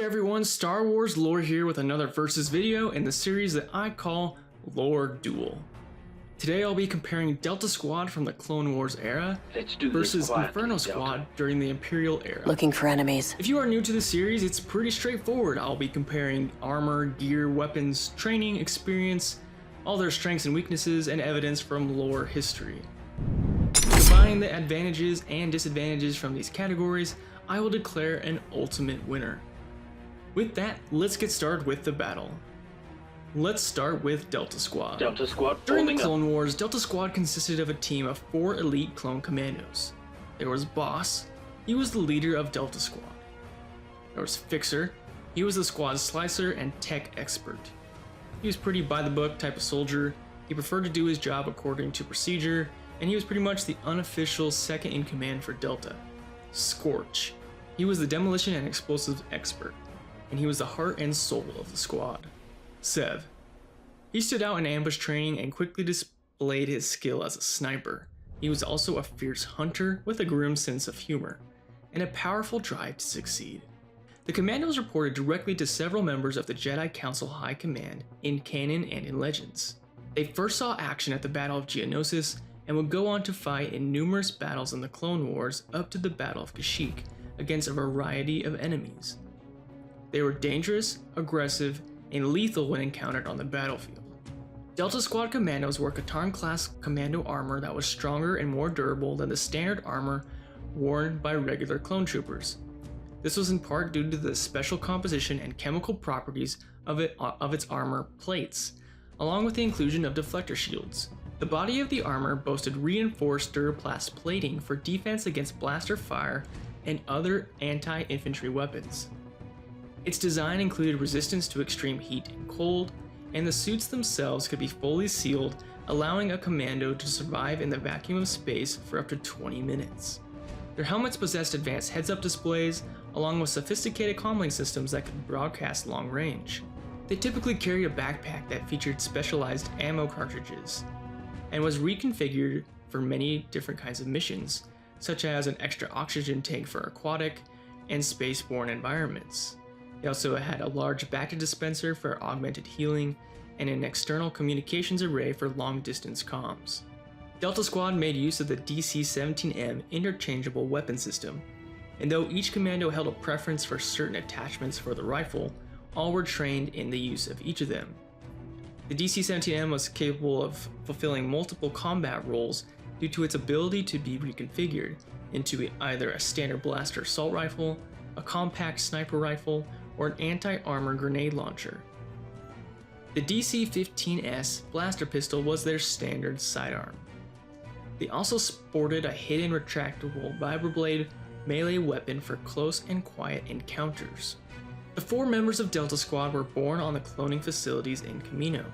Hey everyone, Star Wars Lore here with another versus video in the series that I call Lore Duel. Today I'll be comparing Delta Squad from the Clone Wars era versus Inferno Squad during the Imperial era. Looking for enemies. If you are new to the series, it's pretty straightforward. I'll be comparing armor, gear, weapons, training, experience, all their strengths and weaknesses, and evidence from lore history. Combining the advantages and disadvantages from these categories, I will declare an ultimate winner. With that, let's get started with the battle. Let's start with Delta Squad. During the Clone Wars, Delta Squad consisted of a team of 4 elite clone commandos. There was Boss, he was the leader of Delta Squad. There was Fixer, he was the squad's slicer and tech expert. He was pretty by-the-book type of soldier, he preferred to do his job according to procedure, and he was pretty much the unofficial second in command for Delta. Scorch, he was the demolition and explosives expert, and he was the heart and soul of the squad. Sev, he stood out in ambush training and quickly displayed his skill as a sniper. He was also a fierce hunter with a grim sense of humor, and a powerful drive to succeed. The commandos reported directly to several members of the Jedi Council High Command in canon and in Legends. They first saw action at the Battle of Geonosis and would go on to fight in numerous battles in the Clone Wars up to the Battle of Kashyyyk against a variety of enemies. They were dangerous, aggressive, and lethal when encountered on the battlefield. Delta Squad commandos wore Katarn-class commando armor that was stronger and more durable than the standard armor worn by regular clone troopers. This was in part due to the special composition and chemical properties of its armor plates, along with the inclusion of deflector shields. The body of the armor boasted reinforced Duraplast plating for defense against blaster fire and other anti-infantry weapons. Its design included resistance to extreme heat and cold, and the suits themselves could be fully sealed, allowing a commando to survive in the vacuum of space for up to 20 minutes. Their helmets possessed advanced heads-up displays, along with sophisticated comlink systems that could broadcast long range. They typically carried a backpack that featured specialized ammo cartridges, and was reconfigured for many different kinds of missions, such as an extra oxygen tank for aquatic and spaceborne environments. They also had a large Bacta dispenser for augmented healing and an external communications array for long-distance comms. Delta Squad made use of the DC-17M interchangeable weapon system, and though each commando held a preference for certain attachments for the rifle, all were trained in the use of each of them. The DC-17M was capable of fulfilling multiple combat roles due to its ability to be reconfigured into either a standard blaster assault rifle, a compact sniper rifle, or an anti-armor grenade launcher. The DC-15S blaster pistol was their standard sidearm. They also sported a hidden retractable vibroblade melee weapon for close and quiet encounters. The 4 members of Delta Squad were born on the cloning facilities in Kamino.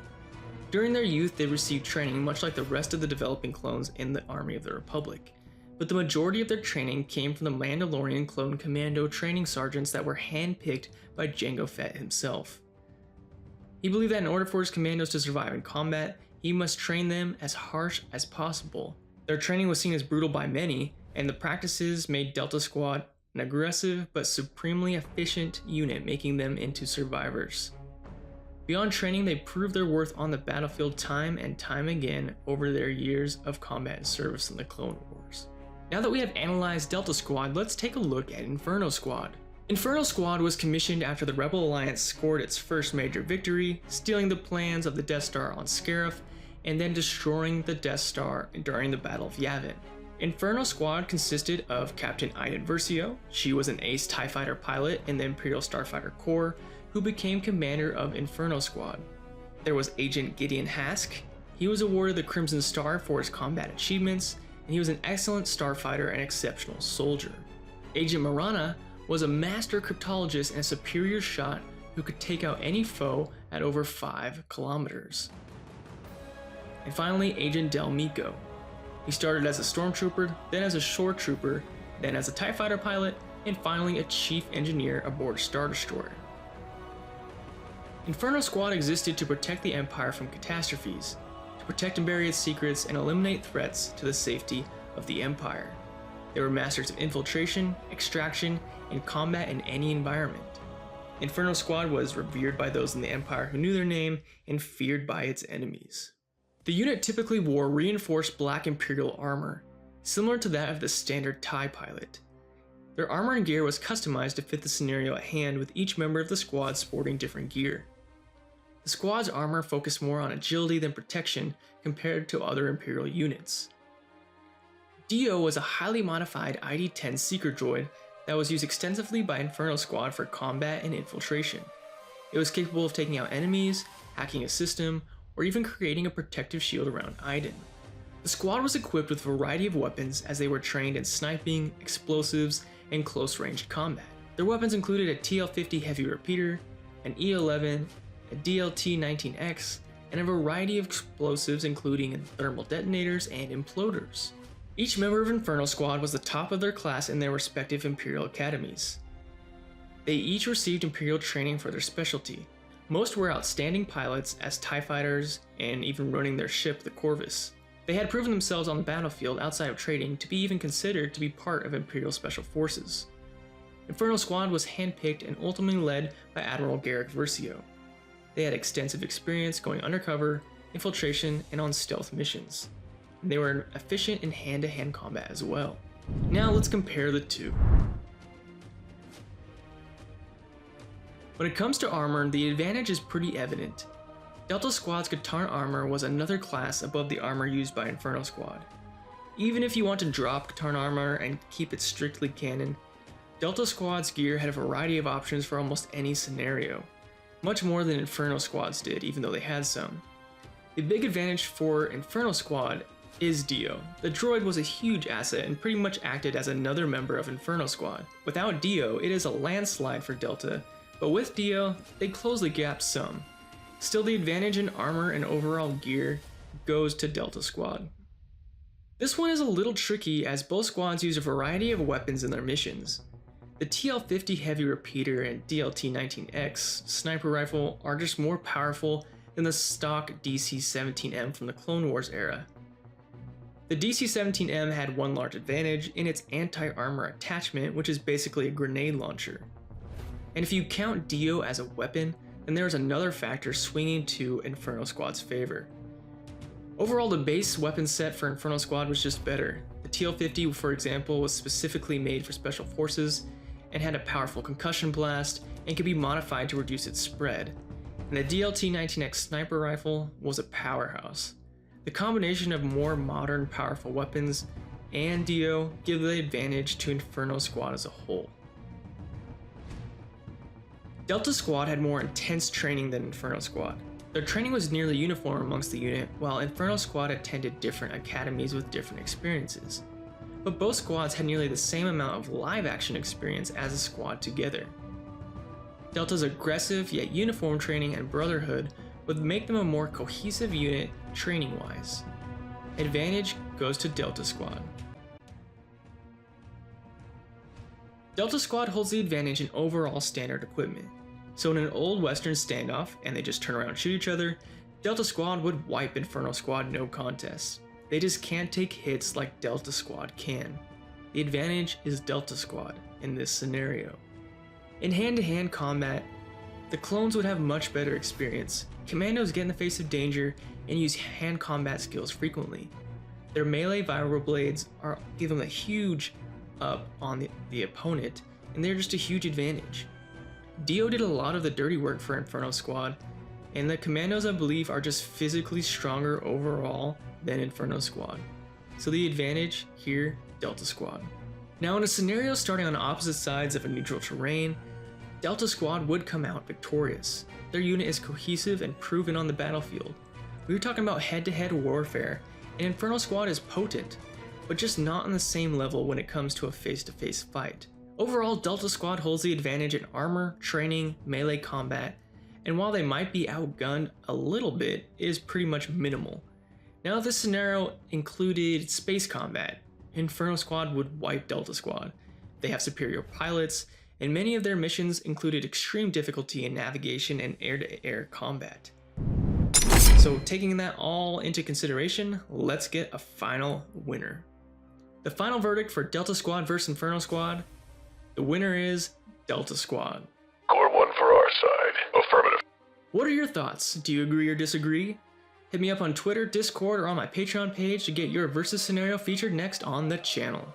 During their youth, they received training much like the rest of the developing clones in the Army of the Republic, but the majority of their training came from the Mandalorian clone commando training sergeants that were handpicked by Jango Fett himself. He believed that in order for his commandos to survive in combat, he must train them as harsh as possible. Their training was seen as brutal by many, and the practices made Delta Squad an aggressive but supremely efficient unit, making them into survivors. Beyond training, they proved their worth on the battlefield time and time again over their years of combat and service in the Clone Wars. Now that we have analyzed Delta Squad, let's take a look at Inferno Squad. Inferno Squad was commissioned after the Rebel Alliance scored its first major victory, stealing the plans of the Death Star on Scarif, and then destroying the Death Star during the Battle of Yavin. Inferno Squad consisted of Captain Iden Versio. She was an ace TIE Fighter pilot in the Imperial Starfighter Corps, who became commander of Inferno Squad. There was Agent Gideon Hask. He was awarded the Crimson Star for his combat achievements, and he was an excellent starfighter and exceptional soldier. Agent Marana was a master cryptologist and a superior shot who could take out any foe at over 5 kilometers. And finally, Agent Del Mico. He started as a stormtrooper, then as a shore trooper, then as a TIE Fighter pilot, and finally a chief engineer aboard a Star Destroyer. Inferno Squad existed to protect the Empire from catastrophes, to protect and bury its secrets, and eliminate threats to the safety of the Empire. They were masters of infiltration, extraction, and combat in any environment. Inferno Squad was revered by those in the Empire who knew their name and feared by its enemies. The unit typically wore reinforced black Imperial armor, similar to that of the standard TIE pilot. Their armor and gear was customized to fit the scenario at hand, with each member of the squad sporting different gear. The squad's armor focused more on agility than protection compared to other Imperial units. Dio was a highly modified ID-10 seeker droid that was used extensively by Inferno Squad for combat and infiltration. It was capable of taking out enemies, hacking a system, or even creating a protective shield around Iden. The squad was equipped with a variety of weapons as they were trained in sniping, explosives, and close-range combat. Their weapons included a TL-50 heavy repeater, an E-11, a DLT-19X, and a variety of explosives including thermal detonators and imploders. Each member of Inferno Squad was the top of their class in their respective Imperial academies. They each received Imperial training for their specialty. Most were outstanding pilots as TIE fighters and even running their ship, the Corvus. They had proven themselves on the battlefield outside of trading to be even considered to be part of Imperial Special Forces. Inferno Squad was handpicked and ultimately led by Admiral Garrick Versio. They had extensive experience going undercover, infiltration, and on stealth missions. And they were efficient in hand-to-hand combat as well. Now let's compare the two. When it comes to armor, the advantage is pretty evident. Delta Squad's Katarn armor was another class above the armor used by Inferno Squad. Even if you want to drop Katarn armor and keep it strictly canon, Delta Squad's gear had a variety of options for almost any scenario, much more than Inferno Squad's did, even though they had some. The big advantage for Inferno Squad is Dio. The droid was a huge asset and pretty much acted as another member of Inferno Squad. Without Dio, it is a landslide for Delta, but with Dio, they close the gap some. Still, the advantage in armor and overall gear goes to Delta Squad. This one is a little tricky as both squads use a variety of weapons in their missions. The TL-50 heavy repeater and DLT-19X sniper rifle are just more powerful than the stock DC-17M from the Clone Wars era. The DC-17M had one large advantage in its anti-armor attachment, which is basically a grenade launcher. And if you count Dio as a weapon, then there's another factor swinging to Inferno Squad's favor. Overall, the base weapon set for Inferno Squad was just better. The TL-50, for example, was specifically made for special forces and had a powerful concussion blast and could be modified to reduce its spread. And the DLT-19X sniper rifle was a powerhouse. The combination of more modern, powerful weapons and Dio give the advantage to Inferno Squad as a whole. Delta Squad had more intense training than Inferno Squad. Their training was nearly uniform amongst the unit, while Inferno Squad attended different academies with different experiences. But both squads had nearly the same amount of live action experience as a squad together. Delta's aggressive yet uniform training and brotherhood would make them a more cohesive unit training-wise. Advantage goes to Delta Squad. Delta Squad holds the advantage in overall standard equipment. So in an old Western standoff, and they just turn around and shoot each other, Delta Squad would wipe Inferno Squad no contest. They just can't take hits like Delta Squad can. The advantage is Delta Squad in this scenario. In hand-to-hand combat, the clones would have much better experience. Commandos get in the face of danger and use hand combat skills frequently. Their melee vibroblades give them a huge up on the opponent, and they're just a huge advantage. Dio did a lot of the dirty work for Inferno Squad, and the commandos, I believe, are just physically stronger overall than Inferno Squad. So the advantage here, Delta Squad. Now in a scenario starting on opposite sides of a neutral terrain, Delta Squad would come out victorious. Their unit is cohesive and proven on the battlefield. We were talking about head-to-head warfare, and Inferno Squad is potent, but just not on the same level when it comes to a face-to-face fight. Overall, Delta Squad holds the advantage in armor, training, melee combat, and while they might be outgunned a little bit, it is pretty much minimal. Now if this scenario included space combat, Inferno Squad would wipe Delta Squad. They have superior pilots, and many of their missions included extreme difficulty in navigation and air-to-air combat. So taking that all into consideration, let's get a final winner. The final verdict for Delta Squad versus Inferno Squad, the winner is Delta Squad. Core one for our side. Affirmative. What are your thoughts? Do you agree or disagree? Hit me up on Twitter, Discord, or on my Patreon page to get your versus scenario featured next on the channel.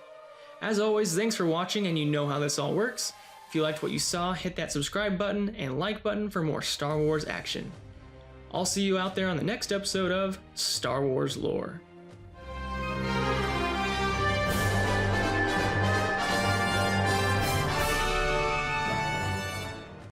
As always, thanks for watching, and you know how this all works. If you liked what you saw, hit that subscribe button and like button for more Star Wars action. I'll see you out there on the next episode of Star Wars Lore.